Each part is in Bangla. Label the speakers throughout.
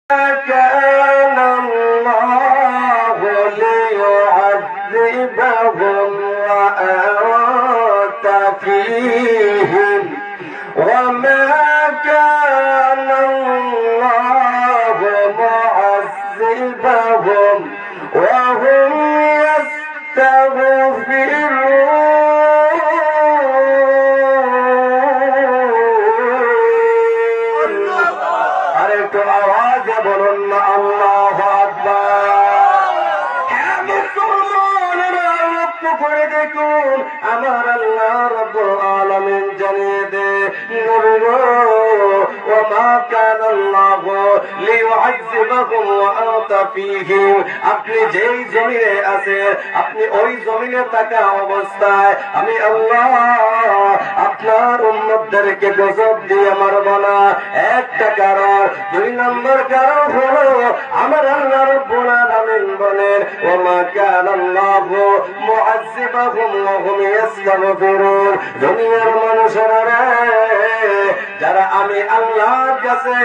Speaker 1: كان الله ليعذبهم وأنت فيهم وما كان الله معذبهم وهم يستغفرون আরেকটু আওয়াজে বলুন না আল্লাহু আকবার। হ্যাঁ মুসলমানেরা লক্ষ্য করে দেখুন, আমার আল্লাহ রাব্বুল আলামিন জানিয়ে দে নবী গো, ওমা কানা আল্লাহু লিয়ুআযযিবাহুম ওয়া আনতা ফীহিম। আপনি যেই জমিনে আছেন, আপনি ওই জমিনে থাকা অবস্থায় আমি আল্লাহ আপনার উম্মতদেরকে গজব দিয়ে মারব না। একটা কারণ, দুই নম্বর কারণ হলো আমার আল্লাহ রাব্বুল আলামিন বলেন ওমা কানা আল্লাহু মুআযযিবাহুম ওয়া হুম ইস্তাগফিরুন। দুনিয়ার মানুষেরা রে, যারা আমি আল্লাহর কাছে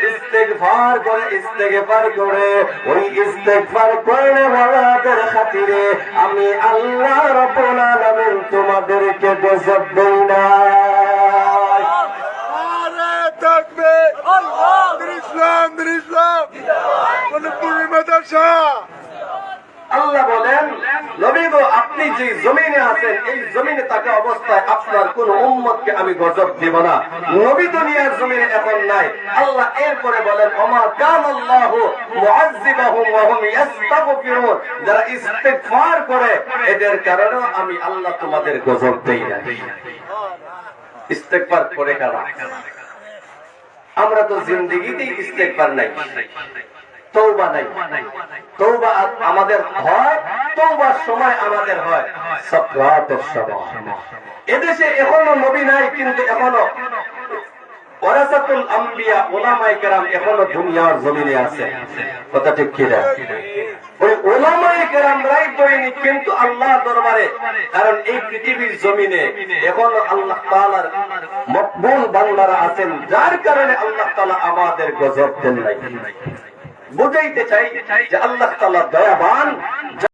Speaker 1: ইস্তেগফার করে ওই ইস্তেগফার করলে ওয়ালাদের খাতিরে আমি আল্লাহ রাব্বুল আলামিন তোমাদেরকে গজব দেই না। আল্লাহ বলেন নবী গো, আপনি যে জমিনে আছেন এই জমিনে থাকা অবস্থায় আপনার কোন উম্মতকে আমি গজব দেব না। নবী দুনিয়ার জমিনে এখন নাই। আল্লাহ এরপরে বলেন ওমা কানাল্লাহু মুআযযিবাহুম ওয়া হুম ইস্তাগফিরুন। যারা ইস্তেগফার করে এদের কারণে আমি আল্লাহ তোমাদের গজব দেই না। ইস্তেগফার করে কারা? আমরা তো জিন্দেগিতেই ইস্তেগফার নাই, তওবা নাই। তওবা আমাদের হয়, তওবার সময় আমাদের হয় সাকরাতের সময়। এদেশে এখনো নবী নাই, কিন্তু এখনো ওয়ারাসাতুল আম্বিয়া উলামায়ে কেরাম এখনো দুনিয়ার জমিনে আছে। কথা ঠিক কি না? ওই উলামায়ে কেরামরাই দৈনিক কিন্তু আল্লাহ দরবারে, কারণ এই পৃথিবীর জমিনে এখনো আল্লাহ তাআলার মকবুল বান্দারা আছেন, যার কারণে আল্লাহ তাআলা আমাদের গজব দেন নাই। বুঝাইতে চাই যে আল্লাহ তাআলা দয়াবান,